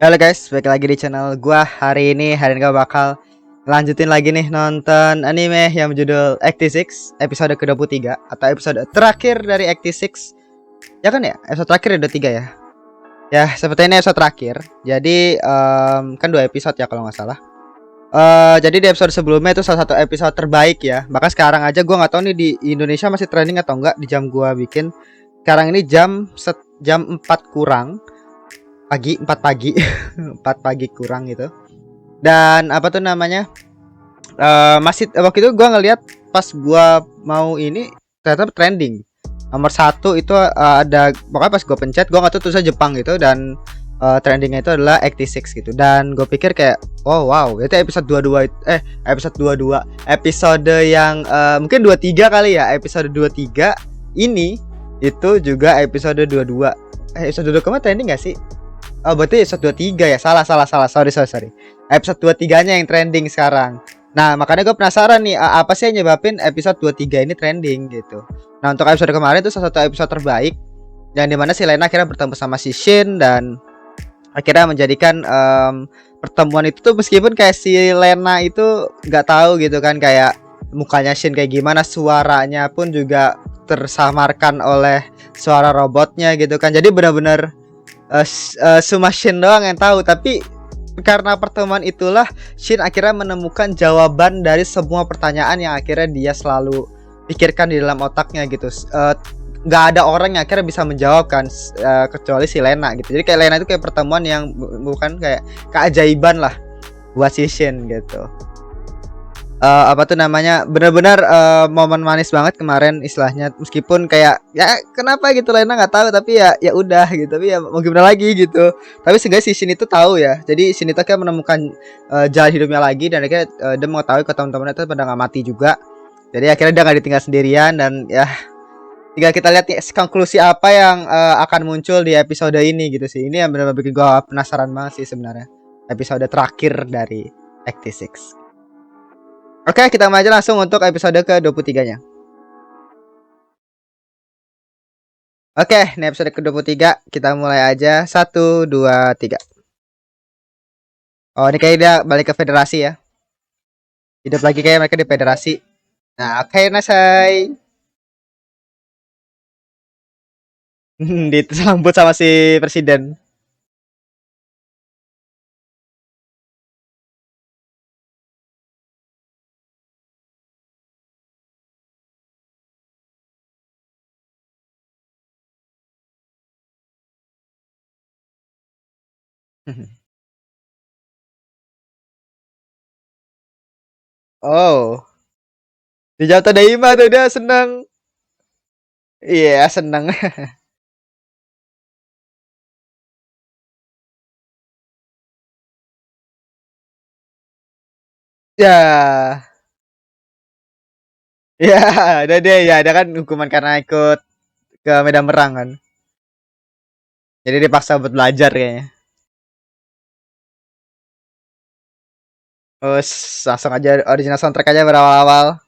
Halo guys, balik lagi di channel gua. Hari ini gua bakal lanjutin lagi nih nonton anime yang berjudul 86 episode ke-23 atau episode terakhir dari 86. Ya kan ya? Episode terakhir ada 3 ya. Ya, seperti ini episode terakhir. Jadi kan 2 episode ya kalau nggak salah. Jadi di episode sebelumnya itu salah satu episode terbaik ya. Bahkan sekarang aja gua nggak tahu nih di Indonesia masih trending atau enggak di jam gua bikin. Sekarang ini jam 4 kurang pagi, 4 pagi. 4 pagi kurang gitu. Dan apa tuh namanya, masih waktu itu gua ngeliat pas gua mau ini ternyata trending nomor satu itu, ada pokoknya pas gua pencet gua nggak tahu tulisannya Jepang gitu dan trendingnya itu adalah 86 gitu. Dan gue pikir kayak oh wow itu episode 22 episode 22 episode yang mungkin 23 kali ya, episode 23 ini itu juga episode 22. Episode 22 kemarin trending gak sih? Oh berarti episode 23 ya. Salah. Sorry. Episode 23-nya yang trending sekarang. Nah, makanya gue penasaran nih, apa sih yang nyebabin episode 23 ini trending gitu. Nah, untuk episode kemarin itu salah satu episode terbaik yang dimana si Lena akhirnya bertemu sama si Shin dan akhirnya menjadikan pertemuan itu tuh meskipun kayak si Lena itu nggak tahu gitu kan kayak mukanya Shin kayak gimana, suaranya pun juga tersamarkan oleh suara robotnya gitu kan. Jadi benar-benar cuma Shin doang yang tahu, tapi karena pertemuan itulah Shin akhirnya menemukan jawaban dari semua pertanyaan yang akhirnya dia selalu pikirkan di dalam otaknya gitu. Nggak ada orang yang akhirnya bisa menjawab kan, kecuali si Lena gitu. Jadi kayak Lena itu kayak pertemuan yang bukan kayak keajaiban lah buat si Shin gitu. Apa tuh namanya, benar-benar momen manis banget kemarin istilahnya, meskipun kayak ya kenapa gitu Lena nggak tahu, tapi ya udah gitu, tapi ya mau gimana lagi gitu. Tapi seenggaknya si Shin itu tahu ya, jadi Shin itu akhirnya menemukan jalan hidupnya lagi dan akhirnya dia mengetahui ke teman-temannya itu pada nggak mati juga, jadi akhirnya dia nggak ditinggal sendirian. Dan ya tinggal kita lihat nih konklusi apa yang akan muncul di episode ini gitu sih. Ini yang benar-benar bikin gua penasaran banget sih sebenarnya, episode terakhir dari 86. Oke, kita mulai aja langsung untuk episode ke-23-nya. Oke, ini episode ke-23. Kita mulai aja. Satu, dua, tiga. Oh, ini kayak dia balik ke federasi ya. Hidup lagi kayak mereka di federasi. Nah, oke, Nasai. Disambut sama si presiden. Oh, di Jatuh Daima tuh dia seneng. Iya, yeah, seneng. Ya, ya, ada dia ya, ada kan hukuman karena ikut ke medan perang kan. Jadi dipaksa buat belajar kayaknya. Terus langsung aja original soundtrack aja berawal-awal.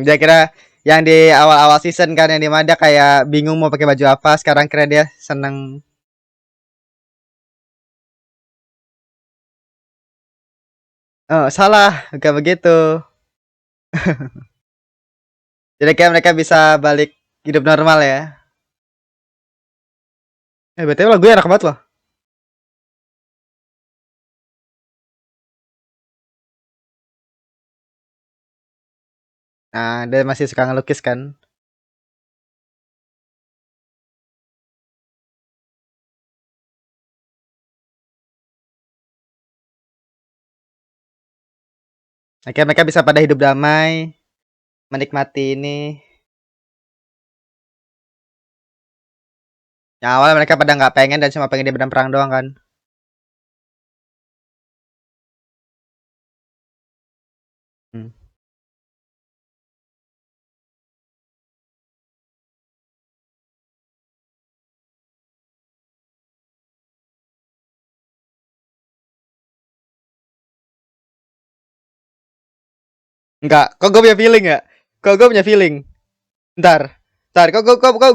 Dia kira yang di awal-awal season kan yang dimana dia kayak bingung mau pakai baju apa, sekarang kira dia seneng. Oh, salah, gak begitu. Jadi kayak mereka bisa balik hidup normal ya. BTW lagunya enak banget loh. Nah, dia masih suka ngelukis kan. Akhirnya mereka bisa pada hidup damai, menikmati ini. Yang awalnya mereka pada nggak pengen dan cuma pengen di medan perang doang kan. Hmm. Enggak, kok gue punya feeling ya? Kok gue punya feeling? Ntar, ntar, kok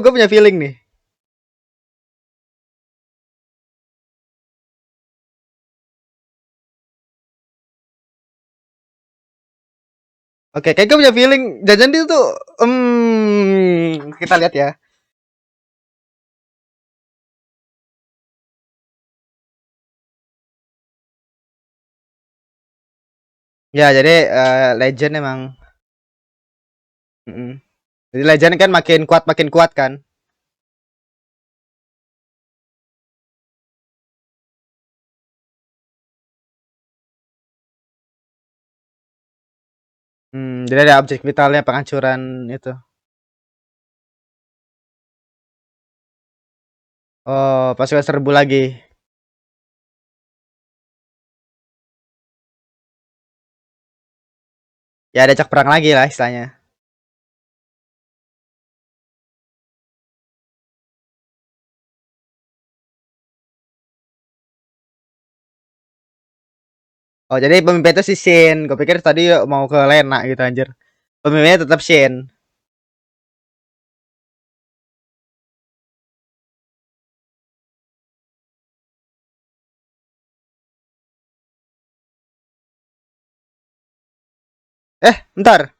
gue punya feeling nih. Oke, kayak gue punya feeling jajan itu tuh, kita lihat ya. Ya, jadi Legend emang, mm-mm. Jadi Legend kan makin kuat kan. Jadi ada objek vitalnya penghancuran itu. Oh, pasukan serbu lagi. Ya ada cak perang lagi lah istilahnya. Oh, jadi pemimpin itu si Shin. Gue pikir tadi mau ke Lena gitu anjir. Pemimpinnya tetap Shin. Bentar.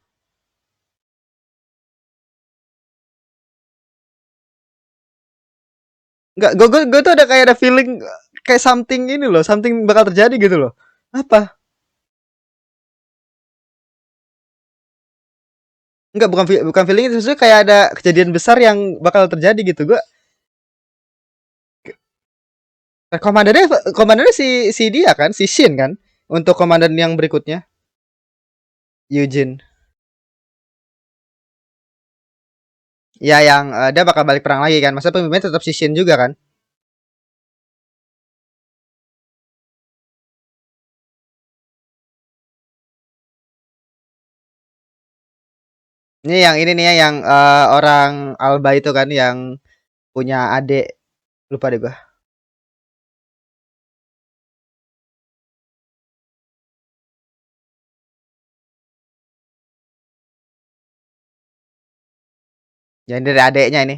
Enggak, gue tuh ada kayak ada feeling kayak something ini loh, something bakal terjadi gitu loh. Apa? Enggak, bukan feeling itu, sebenarnya kayak ada kejadian besar yang bakal terjadi gitu. Gue komandannya komandannya si dia kan, si Shin kan, untuk komandan yang berikutnya, Eugene. Ya yang dia bakal balik perang lagi kan. Masa pemimpinnya tetap si Shin juga kan? Ini yang ini nih ya yang orang Alba itu kan yang punya adik, lupa deh gua. Yang dari adiknya ini.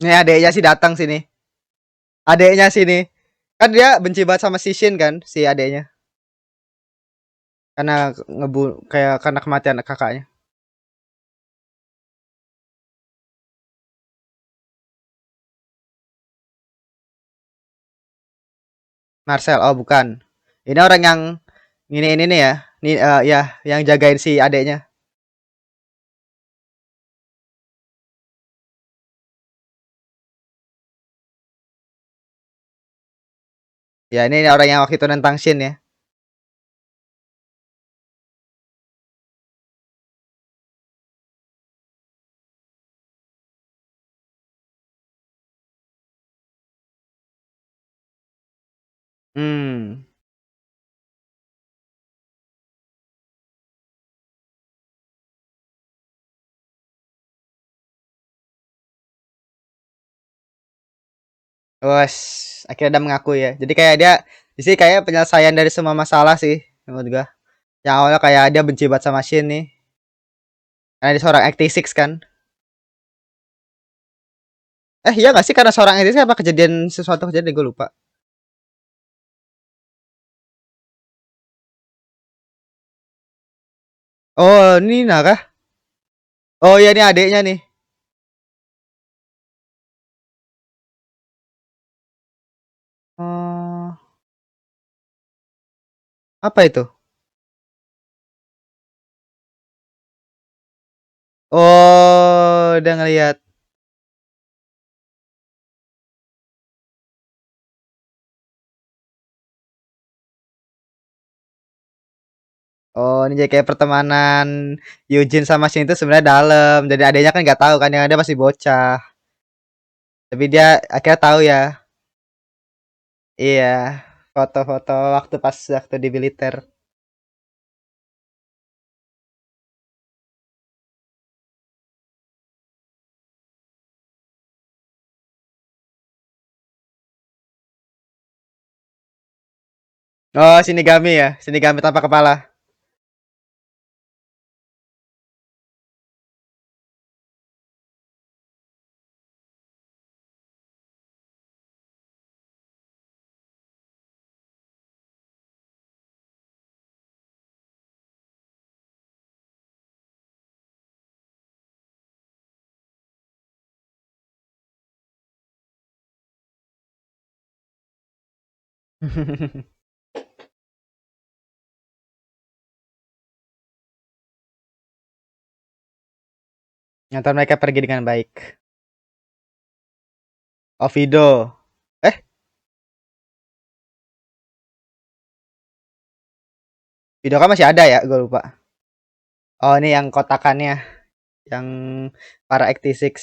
Ini adiknya sih datang sini. Adiknya sini. Kan dia benci banget sama si Shin kan, si adiknya. Karena kayak karena kematian kakaknya. Marcel, oh bukan. Ini orang yang ini nih ya. Ini ya yang jagain si adiknya. Ya ini orang yang waktu itu nentang Shin ya. Hmm. Wes, akhirnya dia mengaku ya. Jadi kayak dia di sini kayak penyelesaian dari semua masalah sih menurut gua. Yang awalnya kayak dia benci banget sama Shin nih. Karena dia seorang ACT6 kan. Iya gak sih karena seorang ACT6 apa kejadian sesuatu kejadian gue lupa. Oh, ini Nina kah? Oh iya ini adiknya nih. Oh, apa itu? Oh, udah ngeliat. Oh, ini jadi kayak pertemanan Eugene sama Shin itu sebenarnya dalam. Jadi adiknya kan nggak tahu kan yang ada masih bocah. Tapi dia akhirnya tahu ya. Iya, foto-foto waktu pas waktu di militer. Oh, Shinigami ya. Shinigami tanpa kepala. Nonton mereka pergi dengan baik. Ovido. Eh, video kan masih ada ya? Gue lupa. Oh, ini yang kotakannya. Yang para Acti6.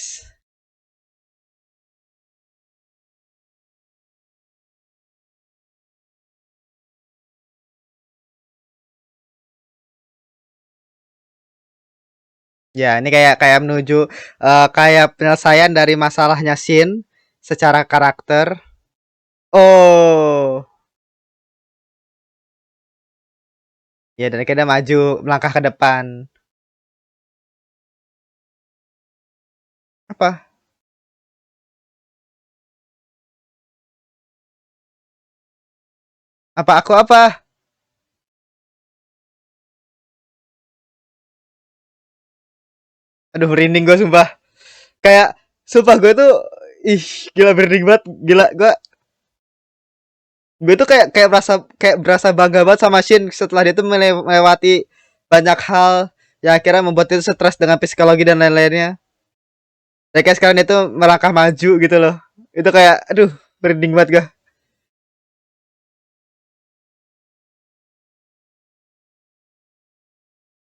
Ya, ini kayak kayak menuju kayak penyelesaian dari masalahnya Shin secara karakter. Oh, ya dan kita maju melangkah ke depan. Apa? Apa aku apa? Aduh, merinding gue sumpah. Kayak sumpah gue tuh ih gila merinding banget. Gila gue tuh kayak kayak berasa bangga banget sama Shin setelah dia tuh melewati banyak hal yang akhirnya membuat dia stres dengan psikologi dan lain-lainnya. Ya kayak sekarang dia tuh melangkah maju gitu loh. Itu kayak aduh merinding banget gue.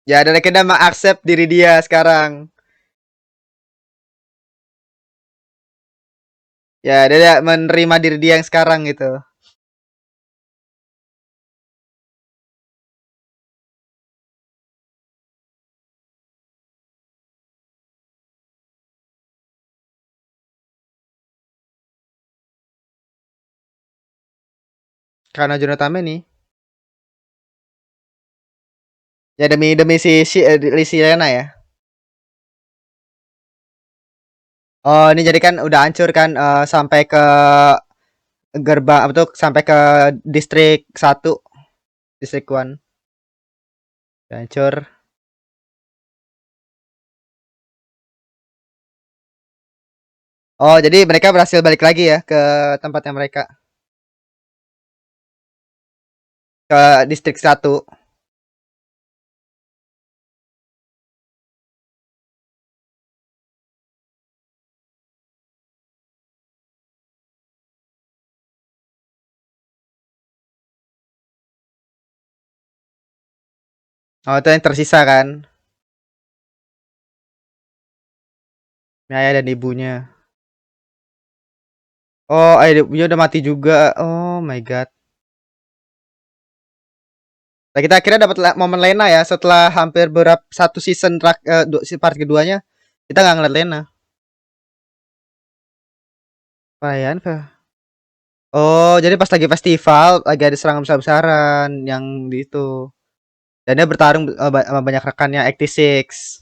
Ya dan akhirnya mengaccept diri dia sekarang. Ya dia menerima diri dia yang sekarang gitu. Karena Jonathan nih. Ya demi demi si Lena ya. Oh ini jadi kan udah hancur kan sampai ke gerbang apa tuh sampai ke distrik 1, distrik 1 udah hancur. Oh jadi mereka berhasil balik lagi ya ke tempatnya mereka, ke distrik 1. Oh itu yang tersisa kan, ayah dan ibunya. Oh ayah dan ibunya udah mati juga, oh my god. Nah, kita akhirnya dapat momen Lena ya setelah hampir berapa satu season si part keduanya kita nggak ngeliat Lena. Perayaan kah? Oh, jadi pas lagi festival lagi ada serangan besar-besaran yang di itu. Dan dia bertarung sama banyak rekannya Acti6.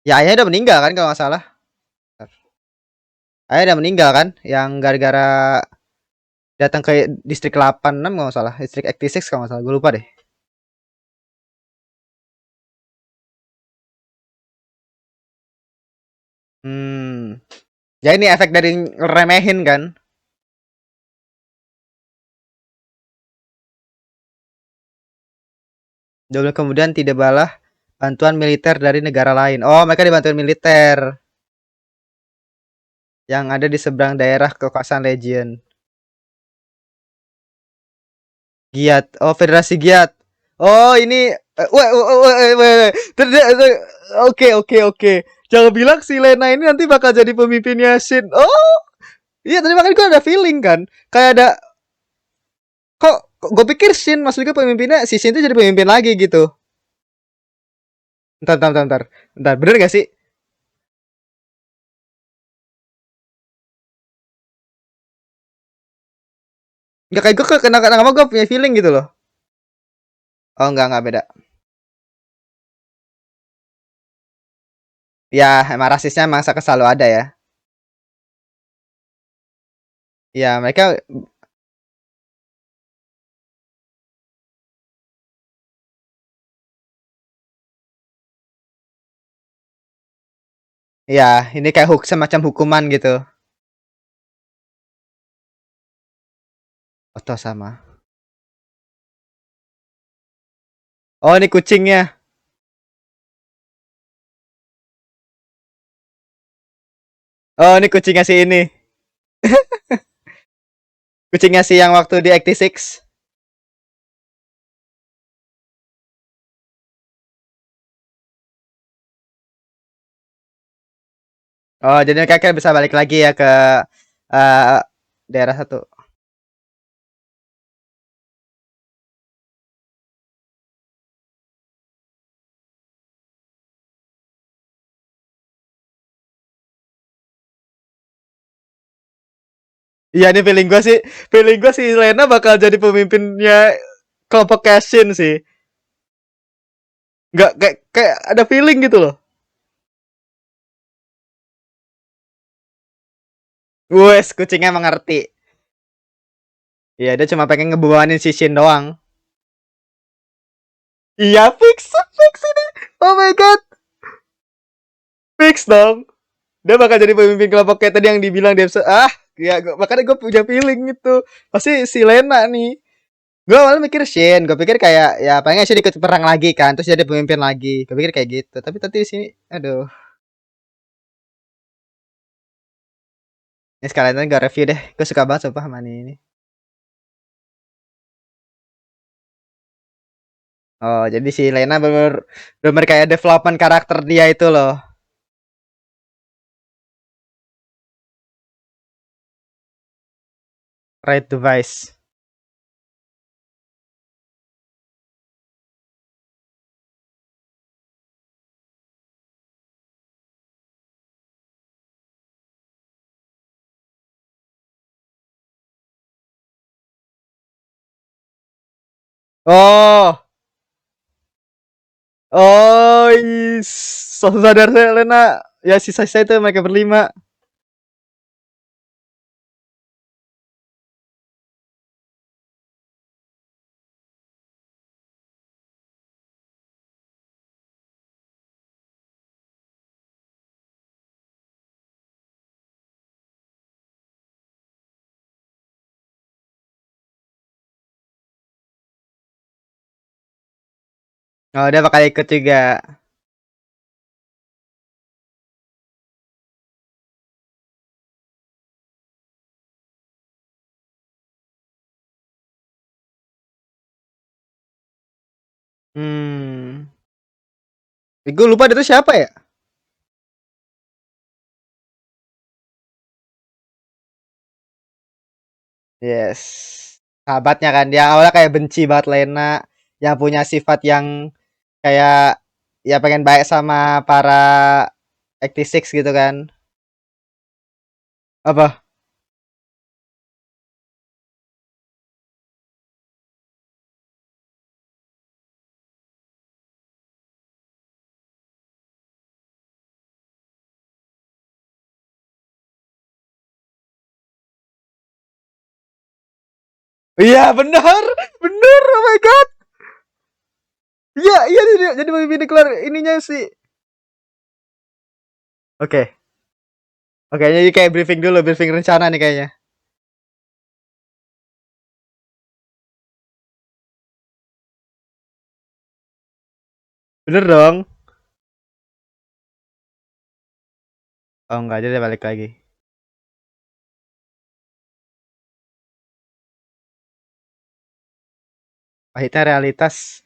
Ya ayahnya udah meninggal kan kalau nggak salah. Ayahnya udah meninggal kan yang gara-gara datang ke distrik 86 kalau nggak salah. Distrik Acti6 kalau nggak salah. Gue lupa deh. Hmm. Ya ini efek dari remehin kan. Dua bulan kemudian tidak balah bantuan militer dari negara lain. Oh, mereka dibantuin militer yang ada di seberang daerah kekuasaan Legion. Giat. Oh, Federasi Giat. Oh, ini oke oke oke. Jangan bilang si Lena ini nanti bakal jadi pemimpinnya Shin. Oh, iya tadi makanya gue ada feeling kan. Kayak ada kok gue pikir Shin maksudnya pemimpinnya si Shin itu jadi pemimpin lagi gitu. Bentar. Bener gak sih? Enggak kayak gue kenapa gue punya feeling gitu loh. Oh enggak beda. Ya emang rasisnya emang selalu ada ya. Ya mereka ya ini kayak semacam hukuman gitu. Atau sama. Oh ini kucingnya. Oh ini kucingnya si ini. Kucingnya si yang waktu di 86. Oh jadi kakek bisa balik lagi ya ke uh, daerah satu. Iya ini feeling gue sih Lena bakal jadi pemimpinnya kelompok Cashin sih. Nggak kayak ada feeling gitu loh. Wes kucingnya mengerti. Iya dia cuma pengen ngebuanin si Shin doang. Iya fix ini. Oh my god, fix dong. Dia bakal jadi pemimpin kelompok kayak tadi yang dibilang dia ya makanya gue punya feeling itu pasti si Lena nih. Gue awalnya mikir Shin, gue pikir kayak ya pengen sih ikut perang lagi kan, terus jadi pemimpin lagi. Gue pikir kayak gitu, tapi tadi di sini, aduh. Ini sekalian gue review deh, gue suka banget sumpah sama ini. Oh, jadi si Lena bener kayak development karakter dia itu loh. Right device. Oh, oh, sadar saya Lena. Ya sisa-sisa itu mereka berlima. Oh, dia bakal ikut juga. Hmm. Gue lupa itu siapa ya? Yes. Sahabatnya kan dia awalnya kayak benci banget Lena yang punya sifat yang kayak ya pengen baik sama para 86 gitu kan. Apa? Iya benar, benar. Oh my god. Iya, iya jadi pemimpin keluar ininya sih. Oke. Oke, jadi kayak briefing dulu, briefing rencana nih kayaknya. Bener dong. Oh enggak, jadi balik lagi. Pahitnya realitas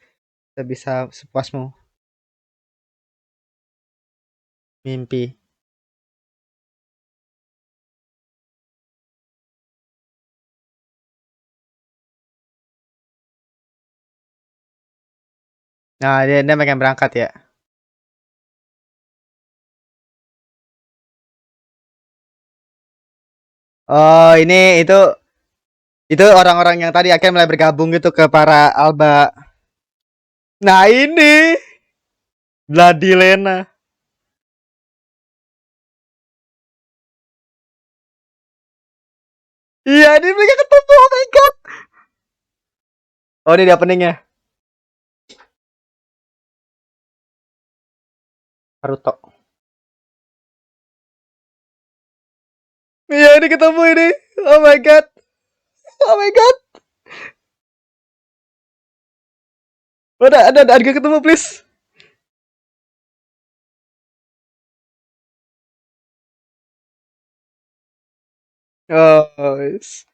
bisa sepuasmu. Mimpi. Nah, dia pengen berangkat ya. Oh, ini itu Itu orang-orang yang tadi akhirnya mulai bergabung gitu ke para Alba. Nah ini Vladilena. Iya ini mereka ketemu. Oh my god. Oh ini dia openingnya. Naruto. Iya ini ketemu ini. Oh my god. Oh my god. Udah ada harga ketemu please. Oh, yes.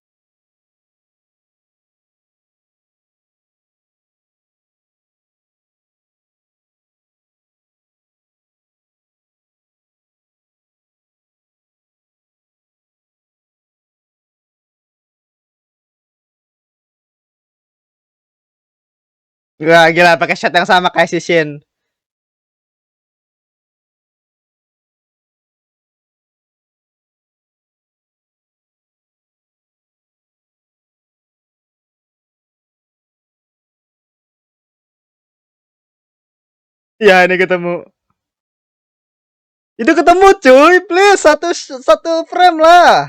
Wah, gila pakai shot yang sama kayak si Shin. Iya ini ketemu. Itu ketemu cuy, please satu satu frame lah.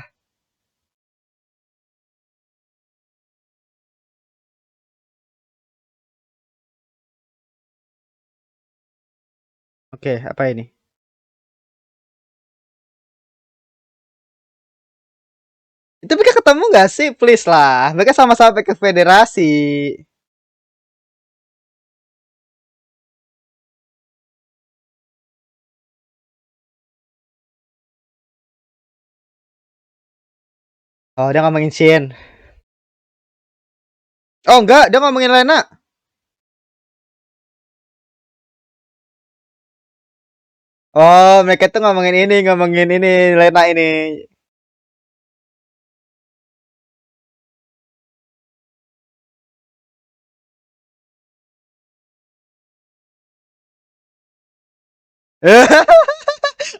Oke, apa ini? Itu mereka ketemu nggak sih? Please lah. Mereka sama-sama ke federasi. Oh, dia ngomongin Shin. Oh, enggak, dia ngomongin Lena. Oh, mereka tuh ngomongin ini, Lena ini.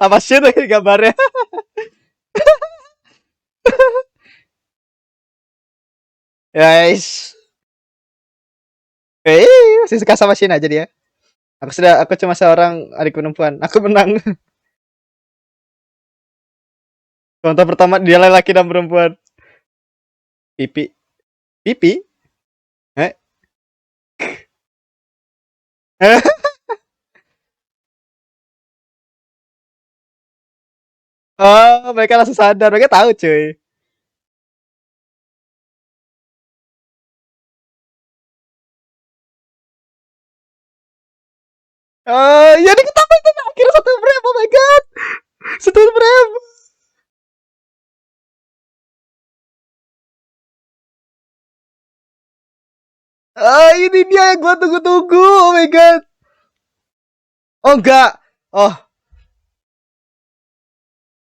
Apa Shin lagi gambarnya? Guys. Masih suka sama Shin aja dia. Aku cuma seorang adik perempuan. Aku menang. Contoh pertama dia laki dan perempuan. Pipi. Pipi? Eh? Oh, mereka langsung sadar. Mereka tahu, cuy. Oh, ya diketahui itu akhirnya satu frame. Oh my god. Satu frame. Ah, ini dia yang gua tunggu-tunggu. Oh my god. Oh enggak. Oh,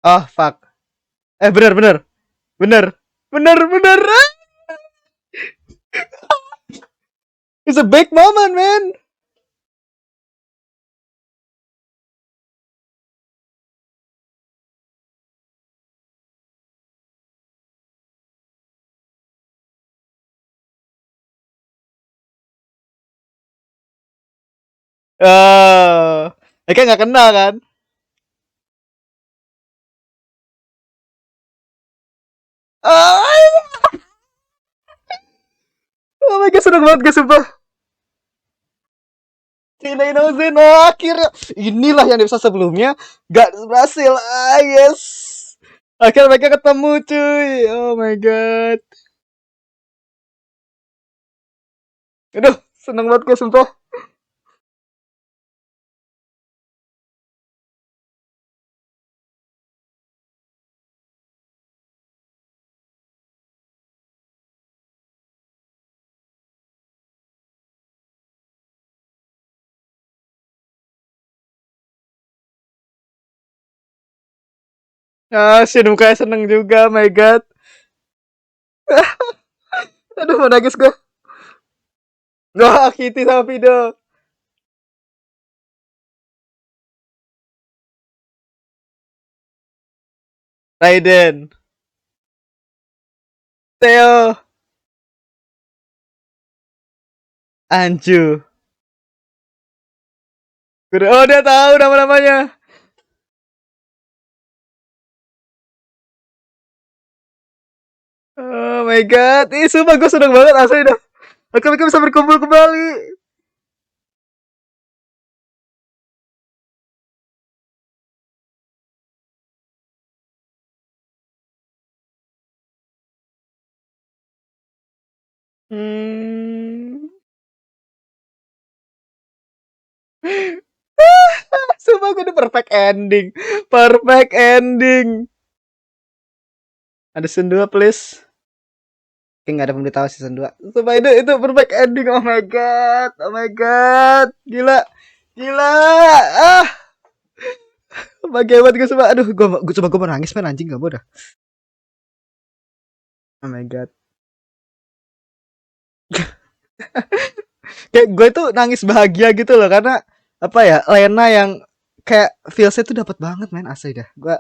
oh fuck. Bener bener. Bener. Bener bener. It's a big moment, man. Oh, mereka nggak kenal kan? Oh, oh my god, seneng banget guys, sumpah. Cina Innocent, oh, akhirnya inilah yang bisa sebelumnya gak berhasil. Ah, yes. Akhirnya mereka ketemu, cuy. Oh my god. Aduh, seneng banget guys, sumpah. Ah, Shin mukanya seneng juga, my god. Aduh, mau nangis gue. Wah, Kitty sama Fido. Raiden. Theo. Anju. Oh, dia tahu nama-namanya. Oh my god, ih sumpah gue seneng banget asli dah. Mereka bisa berkumpul kembali. Hmm. Sumpah gue udah perfect ending. Perfect ending. Ada season 2 please. Oke, gak ada pemberitahuan season 2. Sumpah itu perfect ending. Oh my god. Oh my god. Gila. Gila. Ah. Bagai banget gue sumpah. Aduh, gue coba gue mau nangis men anjing gak bodoh. Oh my god. Kayak gue tuh nangis bahagia gitu loh karena apa ya? Lena yang kayak feelsnya tuh dapat banget men asli dah. Gue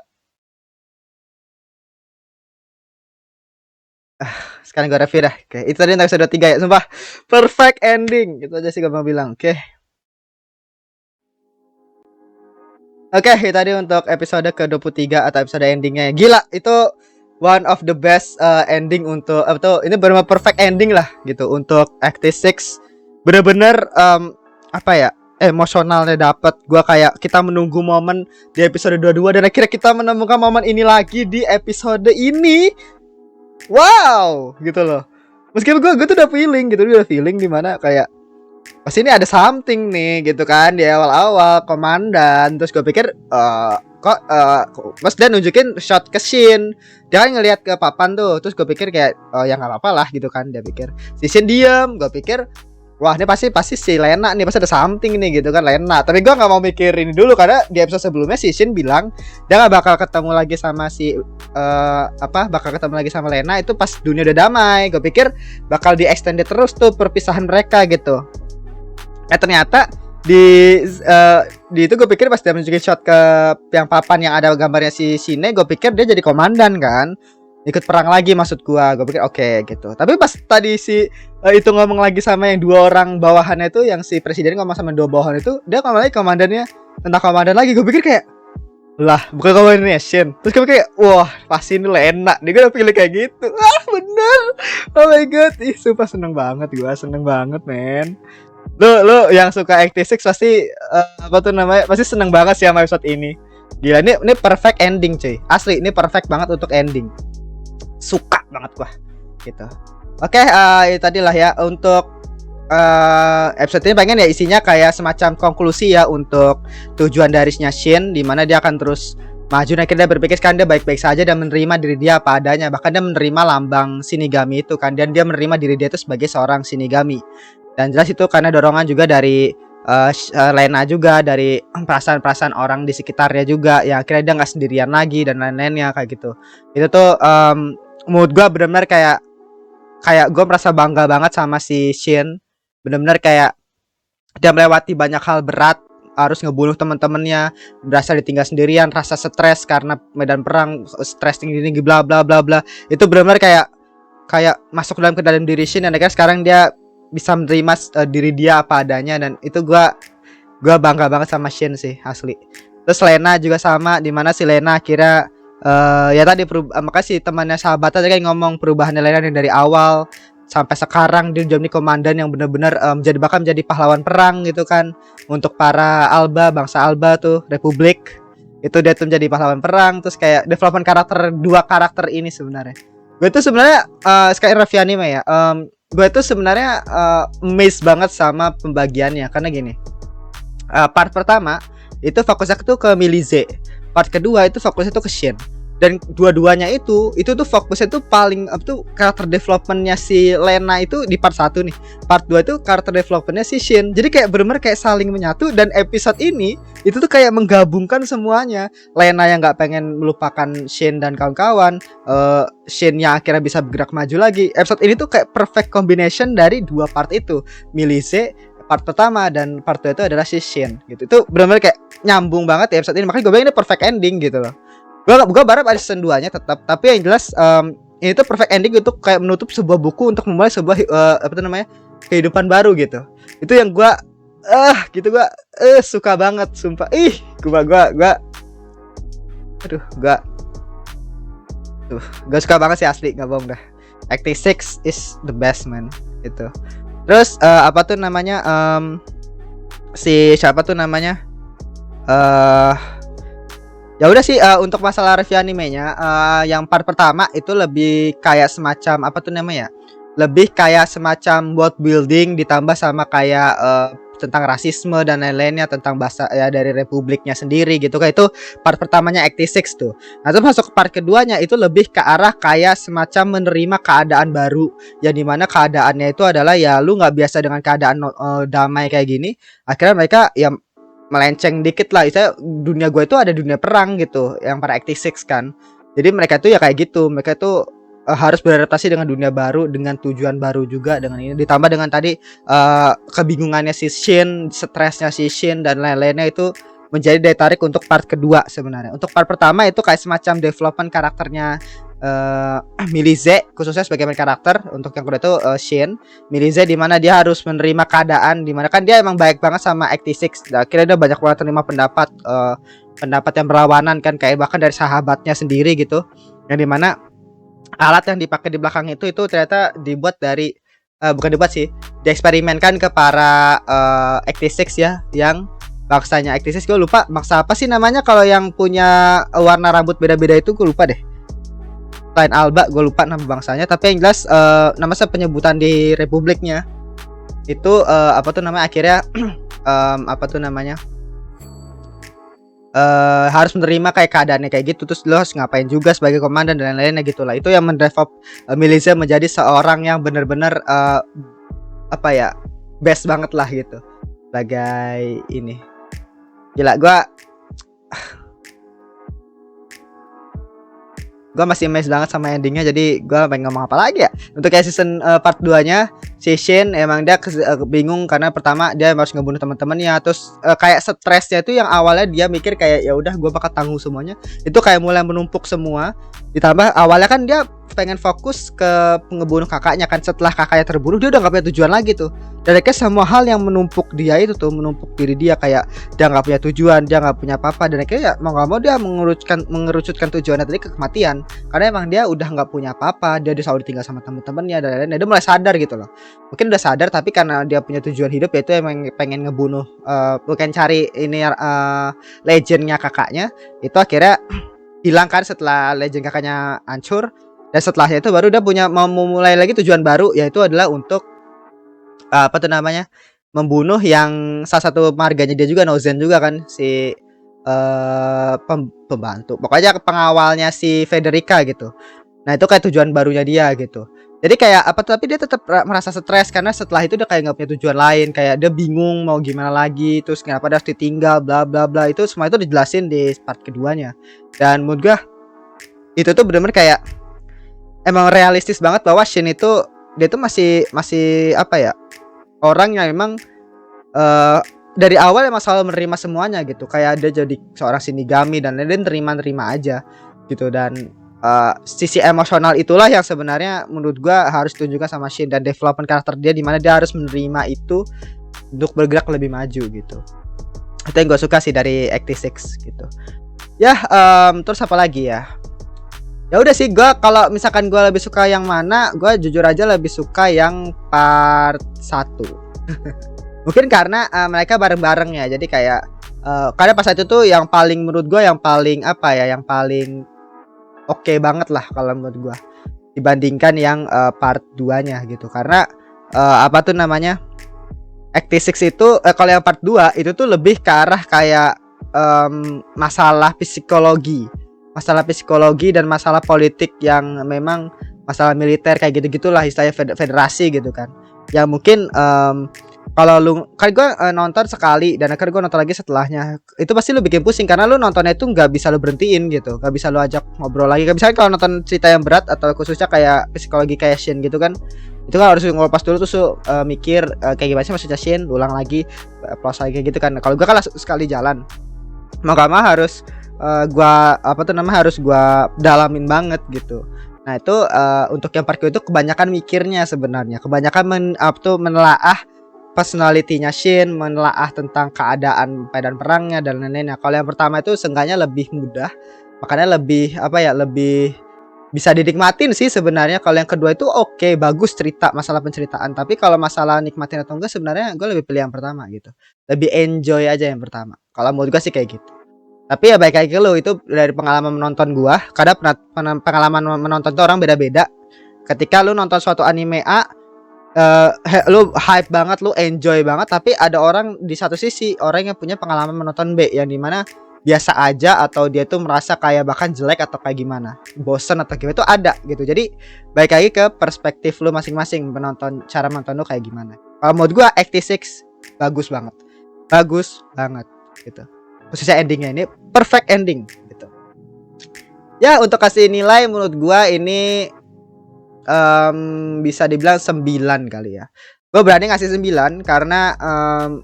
sekarang gue review dah. Oke, itu tadi untuk episode 3 ya. Sumpah perfect ending. Itu aja sih gue mau bilang. Oke. Oke, itu tadi untuk episode ke-23 atau episode endingnya. Gila, itu one of the best ending untuk apa tuh? Ini benar-benar perfect ending lah gitu untuk Act 6. Bener-bener apa ya? Emosionalnya dapat. Gua kayak kita menunggu momen di episode 22 dan akhirnya kita menemukan momen ini lagi di episode ini. Wow, gitu loh. Meskipun gue tuh udah feeling gitu, udah feeling di mana kayak pasti ini ada something nih gitu kan di awal-awal komandan. Terus gue pikir kok Mas Dan nunjukin shot ke Shin, dia kan ngelihat ke papan tuh. Terus gue pikir kayak ya nggak apa-apa lah gitu kan. Dia pikir si Shin diem. Gue pikir wah ini pasti si Lena nih, pasti ada something nih gitu kan Lena. Tapi gue nggak mau mikir ini dulu karena di episode sebelumnya si Shin bilang dia nggak bakal ketemu lagi sama si bakal ketemu lagi sama Lena itu pas dunia udah damai. Gue pikir bakal di extended terus tuh perpisahan mereka gitu. Ternyata di itu gue pikir pas dia menunjukin shot ke yang papan yang ada gambarnya si Shine, gue pikir dia jadi komandan kan, ikut perang lagi maksud gue pikir oke gitu. Tapi pas tadi si itu ngomong lagi sama yang dua orang bawahannya itu, yang si presiden ngomong sama dua bawahan itu, dia ngomong lagi komandannya tentang komandan lagi. Gue pikir kayak lah bukan komandannya Shin. Terus gue kayak wah pasti ini Lena. Dia gue udah pilih kayak gitu. Ah bener. Oh my god, ih sumpah seneng banget men. Lu yang suka Act 6 pasti apa tuh namanya, pasti seneng banget sih sama episode ini. Gila, ini perfect ending cuy. Asli ini perfect banget untuk ending. Suka banget gua gitu. Oke, itu tadi lah ya untuk episode ini. Pengen ya isinya kayak semacam konklusi ya untuk tujuan dari Shin, di mana dia akan terus maju. Nah, dia berpikir kan dia baik-baik saja dan menerima diri dia apa adanya. Bahkan dia menerima lambang Shinigami itu kan, dan dia menerima diri dia itu sebagai seorang Shinigami. Dan jelas itu karena dorongan juga dari Lena juga, dari perasaan-perasaan orang di sekitarnya juga, yang akhirnya dia nggak sendirian lagi dan lain-lainnya kayak gitu. Itu tuh menurut gue benar-benar kayak gue merasa bangga banget sama si Shin. Benar-benar kayak dia melewati banyak hal berat, harus ngebunuh teman-temannya, berasa ditinggal sendirian, rasa stres karena medan perang, stres tinggi-tinggi bla bla bla bla. Itu benar-benar kayak masuk ke dalam diri Shin, dan akhirnya sekarang dia bisa menerima diri dia apa adanya. Dan itu gua bangga banget sama Shin sih asli. Terus Lena juga sama, dimana si Lena akhirnya ya tadi makasih temannya sahabatnya tadi kan ngomong perubahan Lena dari awal sampai sekarang dia jadi komandan yang benar-benar bahkan menjadi pahlawan perang gitu kan, untuk para Alba, bangsa Alba tuh, Republik. Itu dia tuh menjadi pahlawan perang. Terus kayak development karakter, dua karakter ini sebenarnya gue tuh sebenarnya sekali review anime ya, gue tuh sebenarnya amazed banget sama pembagiannya. Karena gini, part pertama itu fokusnya tuh ke Milize, part kedua itu fokusnya tuh ke Shin. Dan dua-duanya itu tuh fokusnya tuh paling apa tuh, karakter developmentnya si Lena itu di part 1 nih. Part 2 itu karakter developmentnya si Shin. Jadi kayak bener-bener kayak saling menyatu. Dan episode ini itu tuh kayak menggabungkan semuanya. Lena yang gak pengen melupakan Shin dan kawan-kawan, Shin yang akhirnya bisa bergerak maju lagi. Episode ini tuh kayak perfect combination dari dua part itu, Milize part pertama dan part 2 itu adalah si Shin gitu. Itu benar-benar kayak nyambung banget ya episode ini. Makanya gue bilang ini perfect ending gitu loh. Gue berharap ada season 2 nya tetap. Tapi yang jelas ini tuh perfect ending untuk kayak menutup sebuah buku, untuk memulai sebuah apa namanya, kehidupan baru gitu. Itu yang gua gitu gua suka banget sumpah. Gua aduh, gua suka banget sih asli, nggak bohong dah. Act6 is the best man itu. Terus apa tuh namanya si siapa tuh namanya ya udah sih untuk masalah review animenya yang part pertama itu lebih kayak semacam apa tuh namanya, lebih kayak semacam world building ditambah sama kayak tentang rasisme dan lain-lainnya, tentang bahasa ya dari republiknya sendiri gitu. Kayak itu part pertamanya Act6 tuh. Nah terus masuk ke part keduanya itu lebih ke arah kayak semacam menerima keadaan baru, yang dimana keadaannya itu adalah ya lu nggak biasa dengan keadaan damai kayak gini. Akhirnya mereka ya melenceng dikit lah. Misalnya dunia gue itu ada dunia perang gitu, yang para Act6 kan. Jadi mereka itu ya kayak gitu, mereka itu harus beradaptasi dengan dunia baru, dengan tujuan baru juga dengan ini. Ditambah dengan tadi kebingungannya si Shin, stresnya si Shin dan lain-lainnya, itu menjadi daya tarik untuk part kedua sebenarnya. Untuk part pertama itu kayak semacam development karakternya Milize, khususnya sebagai main karakter. Untuk yang kedua itu Shin, Milize, dimana dia harus menerima keadaan, dimana kan dia emang baik banget sama Act6. Akhirnya dia banyak banget terima pendapat yang berlawanan kan, kayak bahkan dari sahabatnya sendiri gitu, yang dimana alat yang dipakai di belakang itu ternyata dibuat dari bukan dibuat sih, dieksperimenkan ke para Act6 ya, yang bangsanya Act6. Gue lupa bangsa apa sih namanya kalau yang punya warna rambut beda-beda itu, gue lupa deh. Lain Alba, gue lupa nama bangsanya, tapi yang jelas nama penyebutan di republiknya itu apa tuh namanya, akhirnya apa tuh namanya, harus menerima kayak keadaannya kayak gitu. Terus lo harus ngapain juga sebagai komandan dan lain-lainnya gitu lah. Itu yang mendevelop Milize menjadi seorang yang benar-benar apa ya, best banget lah gitu sebagai ini. Gila, gue masih amazed banget sama endingnya. Jadi gue pengen ngomong apa lagi ya. Untuk kayak season part 2 nya, si Shin emang dia bingung karena pertama dia harus ngebunuh teman-temannya. Terus kayak stresnya itu yang awalnya dia mikir kayak ya udah gue bakal tanggung semuanya, itu kayak mulai menumpuk semua. Ditambah awalnya kan dia pengen fokus ke ngebunuh kakaknya kan. Setelah kakaknya terbunuh, dia udah gak punya tujuan lagi tuh. Dan kayak semua hal yang menumpuk dia itu tuh, menumpuk diri dia, kayak dia gak punya tujuan, dia gak punya apa-apa. Dan kayak ya mau gak mau dia mengerucutkan tujuannya tadi ke kematian. Karena emang dia udah gak punya apa-apa, dia selalu ditinggal sama temen-temennya dan lain-lain. Dia mulai sadar gitu loh. Mungkin udah sadar, tapi karena dia punya tujuan hidup, yaitu emang pengen ngebunuh, bukan cari ini legendnya kakaknya. Itu akhirnya hilang kan setelah legend kakaknya hancur. Dan setelahnya itu baru dia mau memulai lagi tujuan baru, yaitu adalah untuk apa tuh namanya, membunuh yang salah satu marganya dia juga, Nozen juga kan, si pembantu, pokoknya pengawalnya si Federica gitu. Nah itu kayak tujuan barunya dia gitu. Jadi kayak apa, tapi dia tetap merasa stres karena setelah itu dia kayak nggak punya tujuan lain, kayak dia bingung mau gimana lagi, terus kenapa dia harus ditinggal, bla bla bla. Itu semua itu dijelasin di part keduanya. Dan menurut gua itu tuh bener-bener kayak emang realistis banget bahwa Shin itu dia tuh masih apa ya, orang yang emang dari awal emang selalu menerima semuanya gitu. Kayak dia jadi seorang Shinigami dan dia terima aja gitu. Dan sisi emosional itulah yang sebenarnya menurut gua harus ditunjukkan sama Shin, dan development karakter dia dimana dia harus menerima itu untuk bergerak lebih maju gitu. Itu yang gue suka sih dari Act6 gitu. Ya terus apa lagi ya? Ya udah sih, gue kalau misalkan gue lebih suka yang mana, gue jujur aja lebih suka yang part 1. Mungkin karena mereka bareng-bareng ya. Jadi kayak karena pas itu tuh yang paling menurut gue, yang paling apa ya, yang paling oke banget lah kalau menurut gue, dibandingkan yang part 2-nya gitu. Karena apa tuh namanya, Act6 itu kalau yang part 2 itu tuh lebih ke arah kayak masalah psikologi dan masalah politik, yang memang masalah militer kayak gitu-gitulah, istilahnya federasi gitu kan. Ya mungkin kalau lu kan, gue nonton sekali dan akhirnya gue nonton lagi setelahnya, itu pasti lu bikin pusing karena lu nontonnya itu nggak bisa lu berhentiin gitu, nggak bisa lu ajak ngobrol lagi. Kayak misalnya kalau nonton cerita yang berat atau khususnya kayak psikologi kayak Shin gitu kan, itu kan harus ngelepas dulu tuh mikir kayak gimana sih maksudnya Shin, ulang lagi plus lagi gitu kan. Kalau gue kan langsung sekali jalan, mau gak mau harus gua apa tuh namanya, harus gua dalamin banget gitu. Nah itu untuk yang part kedua itu kebanyakan mikirnya sebenarnya, kebanyakan menelaah personality-nya Shin, menelaah tentang keadaan medan perangnya dan lain-lainnya. Kalau yang pertama itu seenggaknya lebih mudah, makanya lebih apa ya, lebih bisa dinikmatin sih sebenarnya. Kalau yang kedua itu oke, bagus cerita, masalah penceritaan, tapi kalau masalah nikmatin atau enggak sebenarnya gue lebih pilih yang pertama gitu, lebih enjoy aja yang pertama kalau menurut gue sih kayak gitu. Tapi ya baik lagi ke lu, itu dari pengalaman menonton gua. Kadang pengalaman menonton tuh orang beda-beda. Ketika lu nonton suatu anime A, lu hype banget, lu enjoy banget, tapi ada orang di satu sisi, orang yang punya pengalaman menonton B yang dimana biasa aja, atau dia tuh merasa kayak bahkan jelek atau kayak gimana, bosen atau gimana, itu ada gitu. Jadi baik lagi ke perspektif lu masing-masing menonton, cara menonton lu kayak gimana. Kalau menurut gua Act6 bagus banget, bagus banget gitu. Khususnya endingnya ini perfect ending gitu. Ya untuk kasih nilai menurut gua ini bisa dibilang 9 kali ya. Gue berani ngasih 9 karena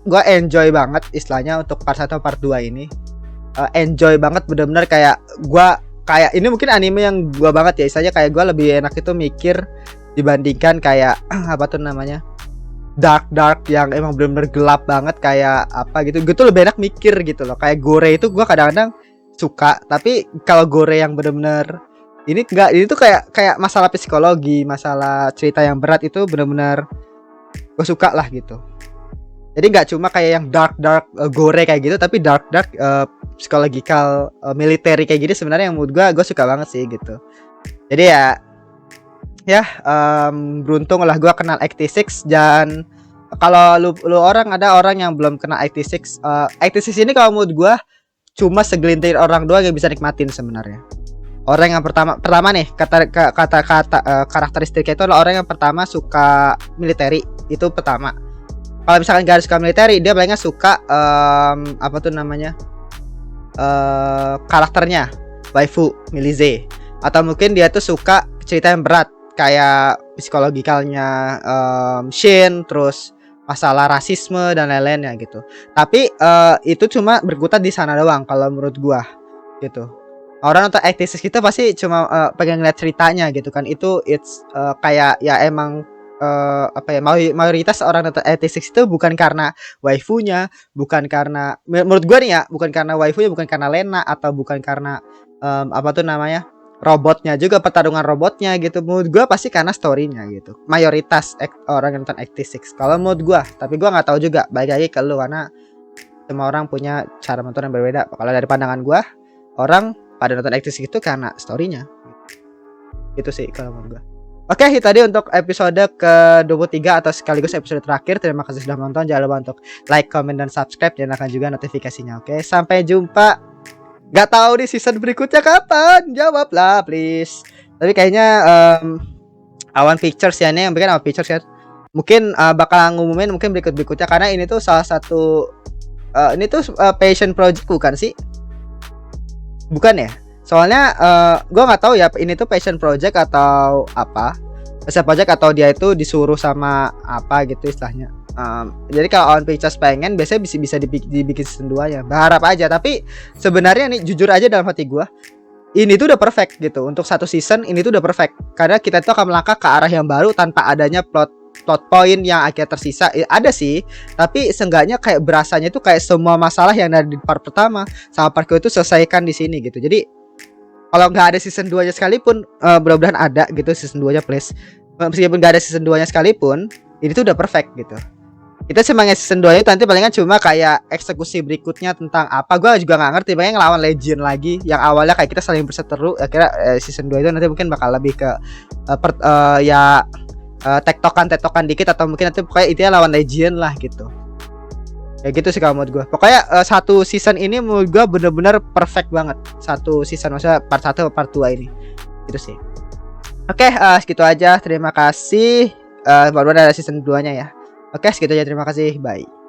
gue enjoy banget istilahnya untuk part 1 part 2 ini. Enjoy banget, bener-bener kayak gue, kayak ini mungkin anime yang gue banget ya, istilahnya kayak gue lebih enak itu mikir dibandingkan kayak apa tuh namanya, dark yang emang bener-bener gelap banget kayak apa gitu. Gue tuh lebih enak mikir gitu loh. Kayak gore itu gue kadang-kadang suka, tapi kalau gore yang bener-bener ini enggak, ini tuh kayak masalah psikologi, masalah cerita yang berat itu bener-bener gue suka lah gitu. Jadi nggak cuma kayak yang dark gore kayak gitu, tapi dark psychological military kayak gini sebenarnya yang menurut gue suka banget sih gitu. Jadi ya beruntung lah gue kenal Act6. Dan kalau lu ada orang yang belum kenal Act6, Act6 ini kalau menurut gue cuma segelintir orang doang yang bisa nikmatin sebenarnya. Orang yang pertama nih, kata karakteristiknya itu adalah orang yang pertama suka military, itu pertama. Kalau misalkan gak suka military, dia palingnya suka apa tuh namanya, karakternya waifu Milize, atau mungkin dia tuh suka cerita yang berat kayak psikologikalnya Shin, terus masalah rasisme dan lain-lainnya gitu. Tapi itu cuma berkutat di sana doang kalau menurut gua gitu. Orang nonton Act6 kita pasti cuma pengen ngeliat ceritanya gitu kan. Itu kayak ya emang apa ya, mayoritas orang nonton Act6 itu bukan karena waifunya, bukan karena, menurut gue nih ya, bukan karena waifunya, bukan karena Lena, atau bukan karena apa tuh namanya, robotnya juga, pertarungan robotnya gitu. Menurut gue pasti karena storynya gitu. Mayoritas orang yang nonton Act6 kalau menurut gue, tapi gue nggak tahu juga, balik lagi ke lu, karena semua orang punya cara nonton yang berbeda. Kalau dari pandangan gue, orang pada nonton Act6 itu karena storynya. Itu sih kalau menurut gue. Oke, itu tadi untuk episode ke-23 atau sekaligus episode terakhir. Terima kasih sudah menonton. Jangan lupa untuk like, comment, dan subscribe. Dan akan juga notifikasinya. Oke, sampai jumpa. Gak tahu di season berikutnya kapan. Jawablah please. Tapi kayaknya Awan Pictures ya, ini yang bikin Awan Pictures ya. Mungkin bakal ngumumin mungkin berikutnya. Karena ini tuh salah satu ini tuh passion project bukan sih? Bukan ya? Soalnya gue nggak tahu ya ini tuh passion project atau apa. Passion project atau dia itu disuruh sama apa gitu istilahnya. Jadi kalau Awan Pictures pengen, biasanya bisa dibikin season 2 ya. Berharap aja. Tapi sebenarnya nih jujur aja dalam hati gue, ini tuh udah perfect gitu. Untuk satu season ini tuh udah perfect. Karena kita tuh akan melangkah ke arah yang baru tanpa adanya plot point yang akhirnya tersisa. Ada sih, tapi seenggaknya kayak berasanya tuh kayak semua masalah yang ada di part pertama sama part kedua itu selesaikan di sini gitu. Jadi kalau nggak ada season 2 nya sekalipun, mudah-mudahan ada gitu season 2 nya please. Meskipun nggak ada season 2 nya sekalipun, ini tuh udah perfect gitu. Kita semangat season 2 nya nanti palingan cuma kayak eksekusi berikutnya tentang apa, gue juga nggak ngerti. Paling ngelawan Legend lagi yang awalnya kayak kita saling berseteru. Akhirnya season 2 itu nanti mungkin bakal lebih ke tektokan dikit, atau mungkin nanti pokoknya intinya lawan Legion lah gitu. Ya gitu sih kalau menurut gue. Pokoknya satu season ini menurut gue bener-bener perfect banget. Satu season, maksudnya part 1 part 2 ini. Gitu sih. Oke, segitu aja. Terima kasih. Baru ada season 2 nya ya. Oke, segitu aja. Terima kasih. Bye.